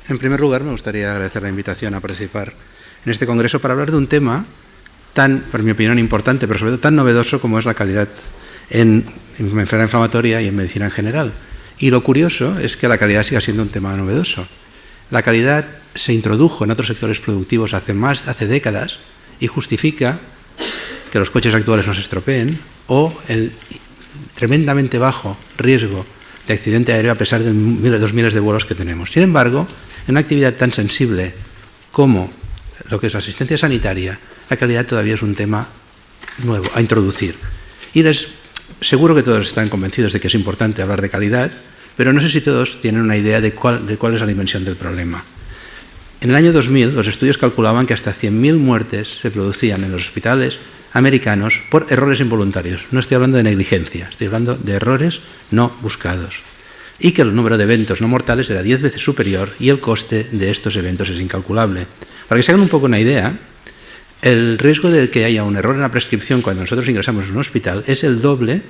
En primer lugar, me gustaría agradecer la invitación a participar en este congreso para hablar de un tema tan, por mi opinión, importante, pero sobre todo tan novedoso como es la calidad en enfermedad inflamatoria y en medicina en general. Y lo curioso es que la calidad siga siendo un tema novedoso. La calidad se introdujo en otros sectores productivos hace décadas y justifica que los coches actuales no se estropeen o el tremendamente bajo riesgo de accidente aéreo a pesar de los miles de vuelos que tenemos. Sin embargo, en una actividad tan sensible como lo que es la asistencia sanitaria, la calidad todavía es un tema nuevo a introducir. Y seguro que todos están convencidos de que es importante hablar de calidad, pero no sé si todos tienen una idea de cuál es la dimensión del problema. En el año 2000, los estudios calculaban que hasta 100.000 muertes se producían en los hospitales americanos por errores involuntarios. No estoy hablando de negligencia, estoy hablando de errores no buscados. Y que el número de eventos no mortales era 10 veces superior y el coste de estos eventos es incalculable. Para que se hagan un poco una idea, el riesgo de que haya un error en la prescripción cuando nosotros ingresamos en un hospital es el doble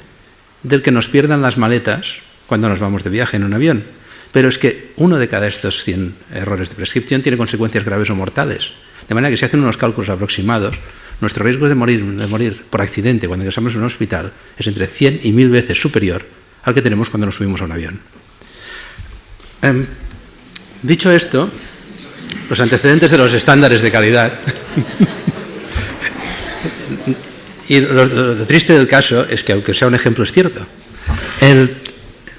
del que nos pierdan las maletas cuando nos vamos de viaje en un avión. Pero es que uno de cada estos 100 errores de prescripción tiene consecuencias graves o mortales. De manera que si hacen unos cálculos aproximados, nuestro riesgo de morir por accidente cuando ingresamos en un hospital es entre 100 y 1000 veces superior al que tenemos cuando nos subimos a un avión. Dicho esto, los antecedentes de los estándares de calidad y lo triste del caso es que, aunque sea un ejemplo, es cierto.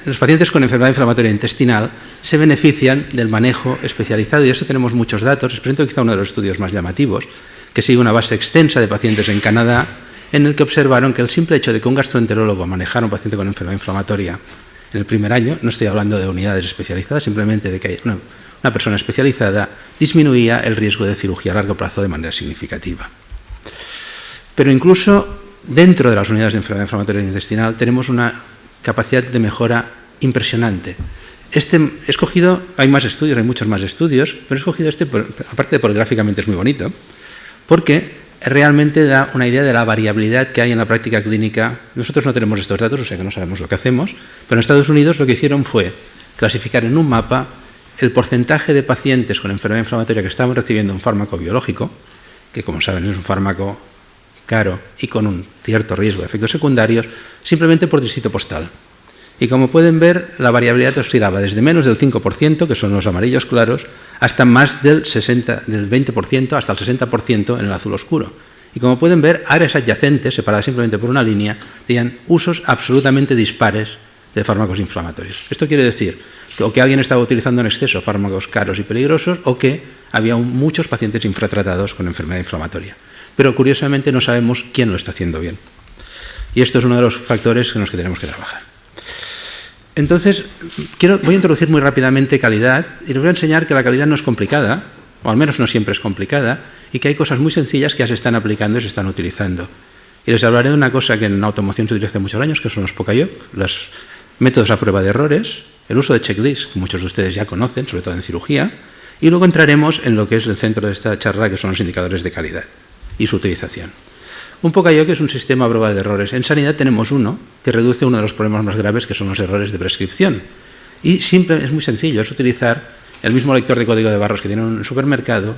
Los pacientes con enfermedad inflamatoria intestinal se benefician del manejo especializado, y eso tenemos muchos datos. Les presento quizá uno de los estudios más llamativos, que sigue una base extensa de pacientes en Canadá, en el que observaron que el simple hecho de que un gastroenterólogo manejara a un paciente con enfermedad inflamatoria en el primer año, no estoy hablando de unidades especializadas, simplemente de que una persona especializada disminuía el riesgo de cirugía a largo plazo de manera significativa. Pero incluso dentro de las unidades de enfermedad inflamatoria intestinal tenemos una capacidad de mejora impresionante. He escogido, hay más estudios, hay muchos más estudios, pero he escogido aparte de porque gráficamente es muy bonito, porque realmente da una idea de la variabilidad que hay en la práctica clínica. Nosotros no tenemos estos datos, o sea que no sabemos lo que hacemos, pero en Estados Unidos lo que hicieron fue clasificar en un mapa el porcentaje de pacientes con enfermedad inflamatoria que estaban recibiendo un fármaco biológico, que como saben es un fármaco caro y con un cierto riesgo de efectos secundarios, simplemente por distrito postal. Y como pueden ver, la variabilidad oscilaba desde menos del 5%, que son los amarillos claros, hasta más del 20%, hasta el 60% en el azul oscuro. Y como pueden ver, áreas adyacentes, separadas simplemente por una línea, tenían usos absolutamente dispares de fármacos inflamatorios. Esto quiere decir que alguien estaba utilizando en exceso fármacos caros y peligrosos, o que había muchos pacientes infratratados con enfermedad inflamatoria. Pero curiosamente no sabemos quién lo está haciendo bien. Y esto es uno de los factores en los que tenemos que trabajar. Entonces, voy a introducir muy rápidamente calidad y les voy a enseñar que la calidad no es complicada, o al menos no siempre es complicada, y que hay cosas muy sencillas que ya se están aplicando y se están utilizando. Y les hablaré de una cosa que en automoción se utiliza hace muchos años, que son los POCAYOC, los métodos a prueba de errores, el uso de checklists, que muchos de ustedes ya conocen, sobre todo en cirugía, y luego entraremos en lo que es el centro de esta charla, que son los indicadores de calidad y su utilización. Un POCAYOC es un sistema a prueba de errores. En sanidad tenemos uno que reduce uno de los problemas más graves, que son los errores de prescripción. Y es muy sencillo, es utilizar el mismo lector de código de barras que tiene en un supermercado,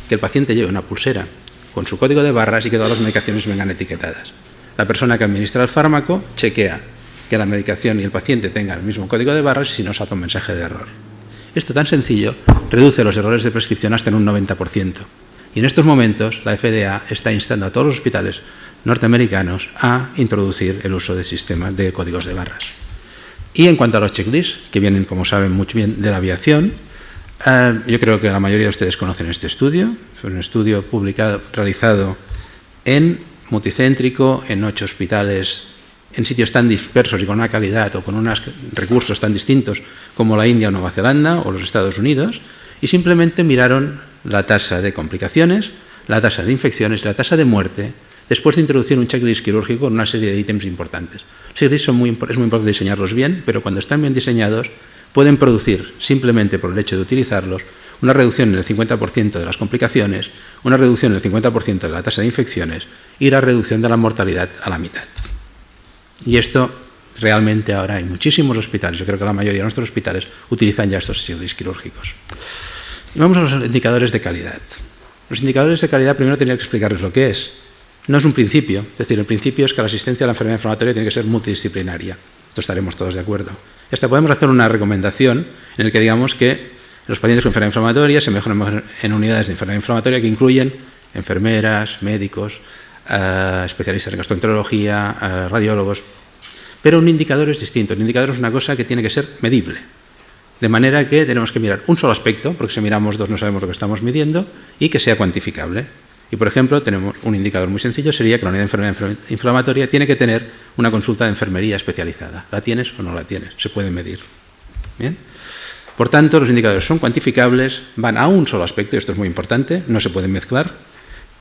que el paciente lleve una pulsera con su código de barras y que todas las medicaciones vengan etiquetadas. La persona que administra el fármaco chequea que la medicación y el paciente tengan el mismo código de barras y si no salta un mensaje de error. Esto tan sencillo reduce los errores de prescripción hasta en un 90%. Y en estos momentos la FDA está instando a todos los hospitales norteamericanos a introducir el uso de sistemas de códigos de barras. Y en cuanto a los checklists, que vienen, como saben, muy bien de la aviación, yo creo que la mayoría de ustedes conocen este estudio. Es un estudio realizado en multicéntrico, en 8 hospitales, en sitios tan dispersos y con una calidad o con unos recursos tan distintos como la India o Nueva Zelanda o los Estados Unidos, y simplemente miraron la tasa de complicaciones, la tasa de infecciones y la tasa de muerte después de introducir un checklist quirúrgico con una serie de ítems importantes. Los checklists es muy importante diseñarlos bien, pero cuando están bien diseñados pueden producir, simplemente por el hecho de utilizarlos, una reducción en el 50% de las complicaciones, una reducción en el 50% de la tasa de infecciones y la reducción de la mortalidad a la mitad. Y esto realmente ahora hay muchísimos hospitales, yo creo que la mayoría de nuestros hospitales utilizan ya estos sigils quirúrgicos. Y vamos a los indicadores de calidad. Los indicadores de calidad, primero tenía que explicarles lo que es. No es un principio, es decir, el principio es que la asistencia a la enfermedad inflamatoria tiene que ser multidisciplinaria. Esto estaremos todos de acuerdo. Y hasta podemos hacer una recomendación en la que digamos que los pacientes con enfermedad inflamatoria se mejoran en unidades de enfermedad inflamatoria que incluyen enfermeras, médicos, especialistas en gastroenterología, radiólogos. Pero un indicador es distinto. El indicador es una cosa que tiene que ser medible. De manera que tenemos que mirar un solo aspecto, porque si miramos dos no sabemos lo que estamos midiendo, y que sea cuantificable. Y, por ejemplo, tenemos un indicador muy sencillo, sería que la unidad de enfermedad inflamatoria tiene que tener una consulta de enfermería especializada. ¿La tienes o no la tienes? Se puede medir. ¿Bien? Por tanto, los indicadores son cuantificables, van a un solo aspecto, y esto es muy importante, no se pueden mezclar,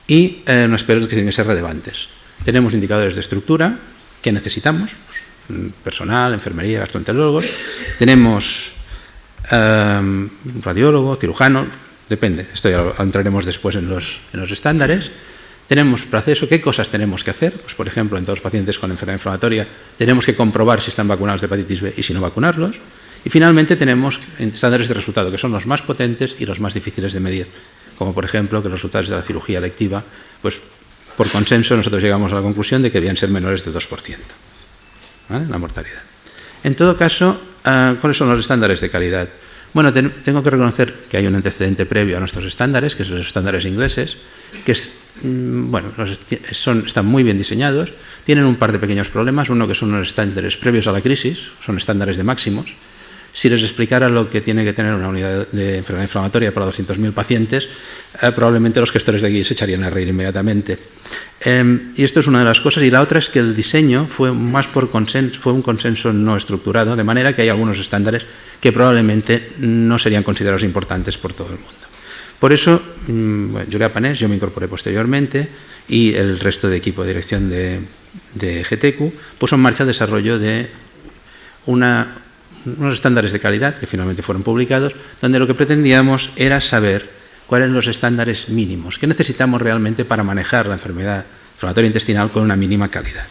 y unos aspectos que tienen que ser relevantes. Tenemos indicadores de estructura que necesitamos, pues, personal, enfermería, gastroenterólogos. Tenemos radiólogo, cirujano, depende, esto ya lo entraremos después en los estándares. Tenemos proceso, ¿qué cosas tenemos que hacer? Pues, por ejemplo, en todos los pacientes con enfermedad inflamatoria tenemos que comprobar si están vacunados de hepatitis B y si no vacunarlos. Y finalmente tenemos estándares de resultado, que son los más potentes y los más difíciles de medir, como por ejemplo que los resultados de la cirugía electiva, pues por consenso nosotros llegamos a la conclusión de que debían ser menores del 2%, ¿vale? La mortalidad. En todo caso, ¿cuáles son los estándares de calidad? Bueno, tengo que reconocer que hay un antecedente previo a nuestros estándares, que son los estándares ingleses, que están muy bien diseñados, tienen un par de pequeños problemas, uno que son los estándares previos a la crisis, son estándares de máximos. Si les explicara lo que tiene que tener una unidad de enfermedad inflamatoria para 200.000 pacientes, probablemente los gestores de aquí se echarían a reír inmediatamente. Y esto es una de las cosas. Y la otra es que el diseño fue más por consenso, fue un consenso no estructurado, de manera que hay algunos estándares que probablemente no serían considerados importantes por todo el mundo. Por eso, Julia Panés, yo me incorporé posteriormente, y el resto de equipo de dirección de GTQ puso en marcha el desarrollo de unos estándares de calidad que finalmente fueron publicados, donde lo que pretendíamos era saber cuáles son los estándares mínimos que necesitamos realmente para manejar la enfermedad inflamatoria intestinal con una mínima calidad.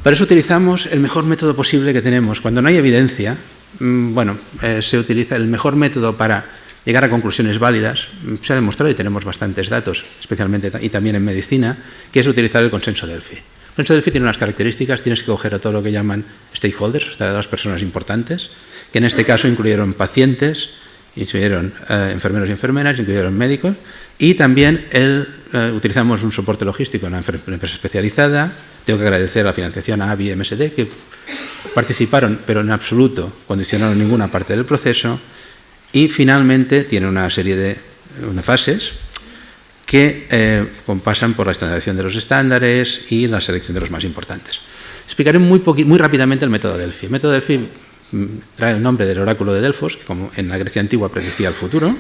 Para eso utilizamos el mejor método posible que tenemos. Cuando no hay evidencia, se utiliza el mejor método para llegar a conclusiones válidas. Se ha demostrado, y tenemos bastantes datos, especialmente y también en medicina, que es utilizar el consenso Delphi. El consenso Delphi tiene unas características, tienes que coger a todo lo que llaman stakeholders, o sea, las personas importantes, que en este caso incluyeron pacientes, incluyeron enfermeros y enfermeras, incluyeron médicos, y también utilizamos un soporte logístico en una empresa especializada. Tengo que agradecer la financiación a AVI y MSD, que participaron, pero en absoluto condicionaron ninguna parte del proceso, y finalmente tiene una serie de fases que pasan por la estandarización de los estándares y la selección de los más importantes. Explicaré muy rápidamente el método Delphi. El método Delphi trae el nombre del oráculo de Delfos, que como en la Grecia antigua predecía el futuro,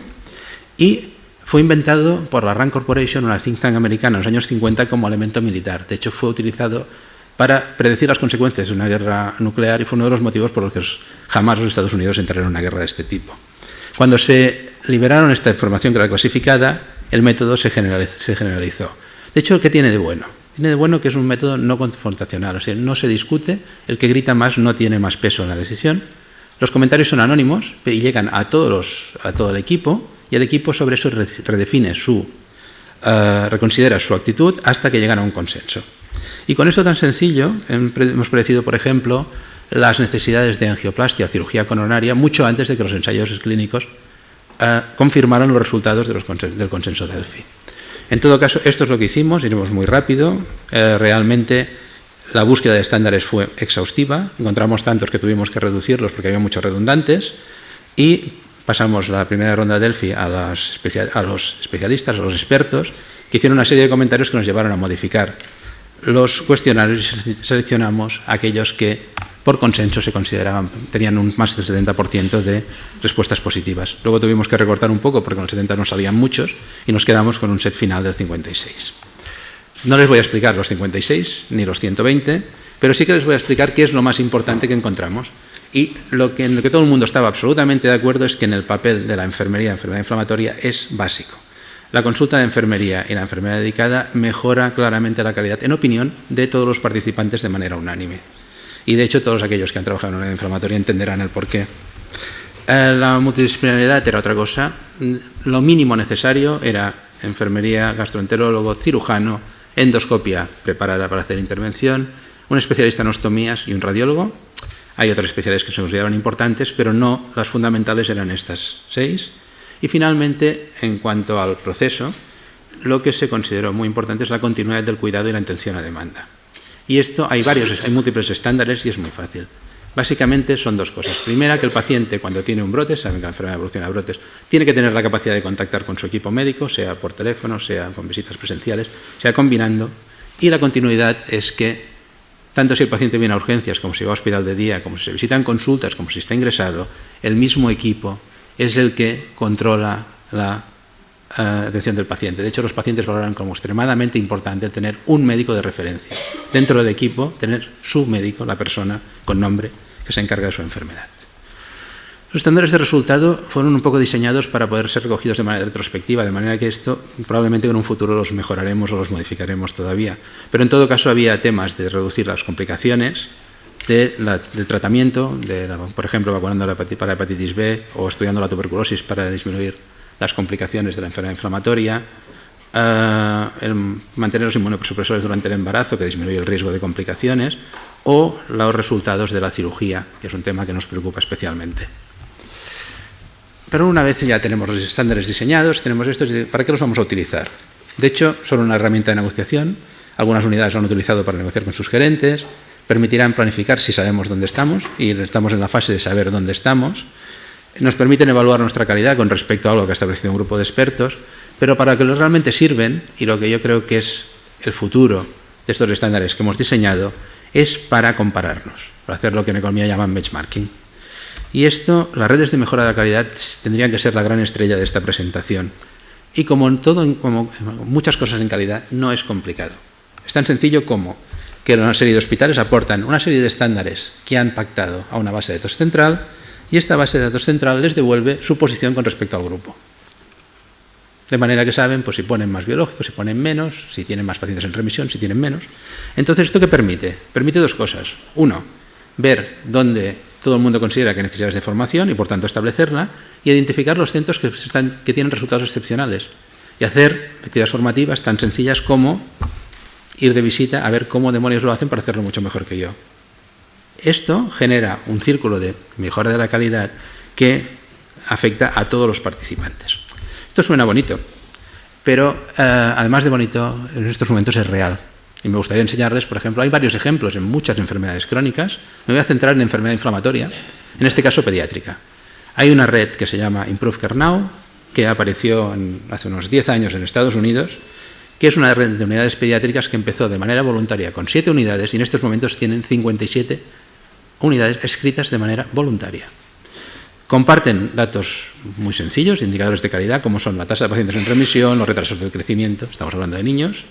y fue inventado por la RAND Corporation, una think tank americana, en los años 50 como elemento militar. De hecho, fue utilizado para predecir las consecuencias de una guerra nuclear y fue uno de los motivos por los que jamás los Estados Unidos entraron en una guerra de este tipo. Cuando se liberaron esta información que era clasificada, el método se generalizó. De hecho, ¿qué tiene de bueno? Tiene de bueno que es un método no confrontacional, o sea, no se discute, el que grita más no tiene más peso en la decisión. Los comentarios son anónimos y llegan a todo el equipo, y el equipo sobre eso redefine reconsidera su actitud hasta que llegan a un consenso. Y con esto tan sencillo, hemos predecido, por ejemplo, las necesidades de angioplastia o cirugía coronaria mucho antes de que los ensayos clínicos confirmaron los resultados del consenso Delphi. En todo caso, esto es lo que hicimos, iremos muy rápido. Realmente la búsqueda de estándares fue exhaustiva, encontramos tantos que tuvimos que reducirlos porque había muchos redundantes, y pasamos la primera ronda de Delphi a los especialistas, a los expertos, que hicieron una serie de comentarios que nos llevaron a modificar los cuestionarios y seleccionamos aquellos que por consenso se consideraban, tenían un más del 70% de respuestas positivas. Luego tuvimos que recortar un poco porque en los 70 no salían muchos y nos quedamos con un set final del 56. No les voy a explicar los 56 ni los 120, pero sí que les voy a explicar qué es lo más importante que encontramos. Y en lo que todo el mundo estaba absolutamente de acuerdo es que en el papel de la enfermería, enfermedad inflamatoria, es básico. La consulta de enfermería y la enfermería dedicada mejora claramente la calidad, en opinión de todos los participantes de manera unánime. Y de hecho todos aquellos que han trabajado en una inflamatoria entenderán el porqué. La multidisciplinariedad era otra cosa. Lo mínimo necesario era enfermería, gastroenterólogo, cirujano, endoscopia preparada para hacer intervención, un especialista en ostomías y un radiólogo. Hay otras especialidades que se consideraban importantes, pero no, las fundamentales eran estas 6. Y finalmente, en cuanto al proceso, lo que se consideró muy importante es la continuidad del cuidado y la atención a demanda. Y esto hay múltiples estándares y es muy fácil. Básicamente son 2 cosas. Primera, que el paciente cuando tiene un brote, saben que la enfermedad evoluciona a brotes, tiene que tener la capacidad de contactar con su equipo médico, sea por teléfono, sea con visitas presenciales, sea combinando. Y la continuidad es que, tanto si el paciente viene a urgencias, como si va a hospital de día, como si se visitan consultas, como si está ingresado, el mismo equipo es el que controla la atención del paciente. De hecho, los pacientes valoran como extremadamente importante el tener un médico de referencia. Dentro del equipo, tener su médico, la persona con nombre, que se encarga de su enfermedad. Los estándares de resultado fueron un poco diseñados para poder ser recogidos de manera retrospectiva, de manera que esto probablemente en un futuro los mejoraremos o los modificaremos todavía. Pero en todo caso había temas de reducir las complicaciones del tratamiento, por ejemplo, vacunando para hepatitis B o estudiando la tuberculosis para disminuir las complicaciones de la enfermedad inflamatoria, el mantener los inmunosupresores durante el embarazo, que disminuye el riesgo de complicaciones, o los resultados de la cirugía, que es un tema que nos preocupa especialmente. Pero una vez ya tenemos los estándares diseñados, tenemos estos, ¿para qué los vamos a utilizar? De hecho, son una herramienta de negociación. Algunas unidades lo han utilizado para negociar con sus gerentes, permitirán planificar si sabemos dónde estamos, y estamos en la fase de saber dónde estamos. Nos permiten evaluar nuestra calidad con respecto a algo que ha establecido un grupo de expertos, pero para que realmente sirven, y lo que yo creo que es el futuro de estos estándares que hemos diseñado, es para compararnos, para hacer lo que en economía llaman benchmarking. Y esto, las redes de mejora de la calidad tendrían que ser la gran estrella de esta presentación. Y como muchas cosas en calidad, no es complicado. Es tan sencillo como que una serie de hospitales aportan una serie de estándares que han pactado a una base de datos central, y esta base de datos central les devuelve su posición con respecto al grupo. De manera que saben pues, si ponen más biológicos, si ponen menos, si tienen más pacientes en remisión, si tienen menos. Entonces, ¿esto qué permite? Permite 2 cosas. 1, ver dónde todo el mundo considera que hay necesidades de formación y, por tanto, establecerla, y identificar los centros que tienen resultados excepcionales. Y hacer actividades formativas tan sencillas como ir de visita a ver cómo demonios lo hacen para hacerlo mucho mejor que yo. Esto genera un círculo de mejora de la calidad que afecta a todos los participantes. Esto suena bonito, pero además de bonito, en estos momentos es real. Y me gustaría enseñarles, por ejemplo, hay varios ejemplos en muchas enfermedades crónicas. Me voy a centrar en enfermedad inflamatoria, en este caso pediátrica. Hay una red que se llama Improve Care Now, que apareció hace unos 10 años en Estados Unidos, que es una red de unidades pediátricas que empezó de manera voluntaria con 7 unidades y en estos momentos tienen 57 unidades escritas de manera voluntaria. Comparten datos muy sencillos, indicadores de calidad, como son la tasa de pacientes en remisión, los retrasos del crecimiento, estamos hablando de niños,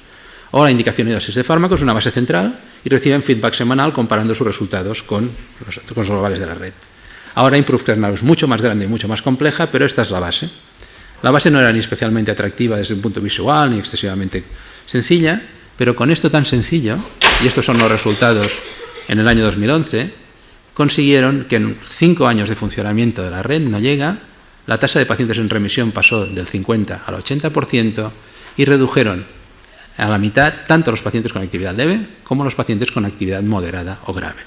o la indicación y dosis de fármacos, una base central, y reciben feedback semanal comparando sus resultados con los globales de la red. Ahora Improve Care Now es mucho más grande y mucho más compleja, pero esta es la base. La base no era ni especialmente atractiva desde un punto visual, ni excesivamente sencilla, pero con esto tan sencillo, y estos son los resultados en el año 2011, consiguieron que en 5 años de funcionamiento de la red no llega, la tasa de pacientes en remisión pasó del 50 al 80% y redujeron a la mitad tanto los pacientes con actividad leve como los pacientes con actividad moderada o grave.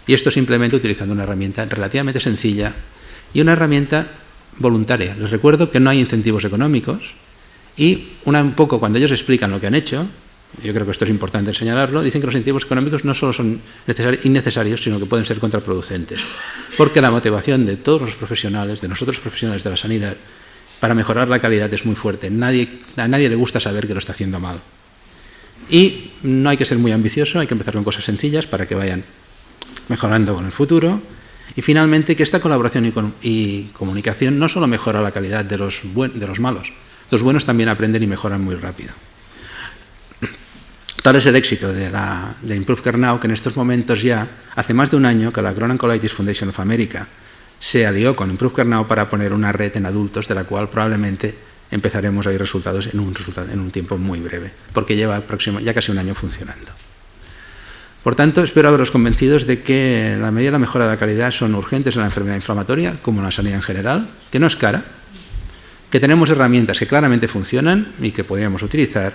Y esto simplemente utilizando una herramienta relativamente sencilla y una herramienta voluntaria. Les recuerdo que no hay incentivos económicos y un poco cuando ellos explican lo que han hecho, yo creo que esto es importante señalarlo, dicen que los incentivos económicos no solo son innecesarios, sino que pueden ser contraproducentes. Porque la motivación de todos los profesionales, de nosotros profesionales de la sanidad, para mejorar la calidad es muy fuerte. A nadie le gusta saber que lo está haciendo mal. Y no hay que ser muy ambicioso, hay que empezar con cosas sencillas para que vayan mejorando con el futuro. Y finalmente que esta colaboración y comunicación no solo mejora la calidad de los malos, los buenos también aprenden y mejoran muy rápido. Tal es el éxito de Improve Care Now que en estos momentos ya, hace más de un año que la Crohn's Colitis Foundation of America se alió con Improve Care Now para poner una red en adultos de la cual probablemente empezaremos a ver resultados en un tiempo muy breve, porque lleva ya casi un año funcionando. Por tanto, espero haberos convencidos de que la medida de la mejora de la calidad son urgentes en la enfermedad inflamatoria, como en la sanidad en general, que no es cara, que tenemos herramientas que claramente funcionan y que podríamos utilizar,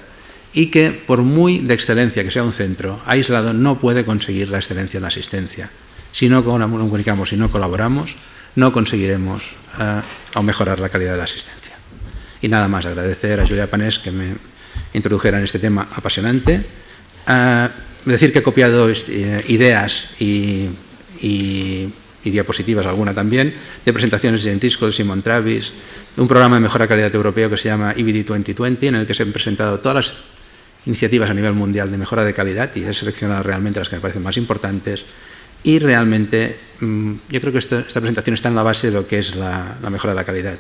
y que, por muy de excelencia que sea un centro, aislado no puede conseguir la excelencia en la asistencia. Si no comunicamos, si no colaboramos, no conseguiremos mejorar la calidad de la asistencia. Y nada más, agradecer a Julia Panés que me introdujera en este tema apasionante. Decir que he copiado ideas y diapositivas, alguna también, de presentaciones de James Driscoll, Simon Travis, de un programa de mejora de calidad europeo que se llama EBD 2020, en el que se han presentado todas las iniciativas a nivel mundial de mejora de calidad y he seleccionado realmente las que me parecen más importantes. Y realmente yo creo que esta presentación está en la base de lo que es la mejora de la calidad.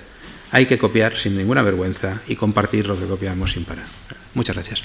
Hay que copiar sin ninguna vergüenza y compartir lo que copiamos sin parar. Muchas gracias.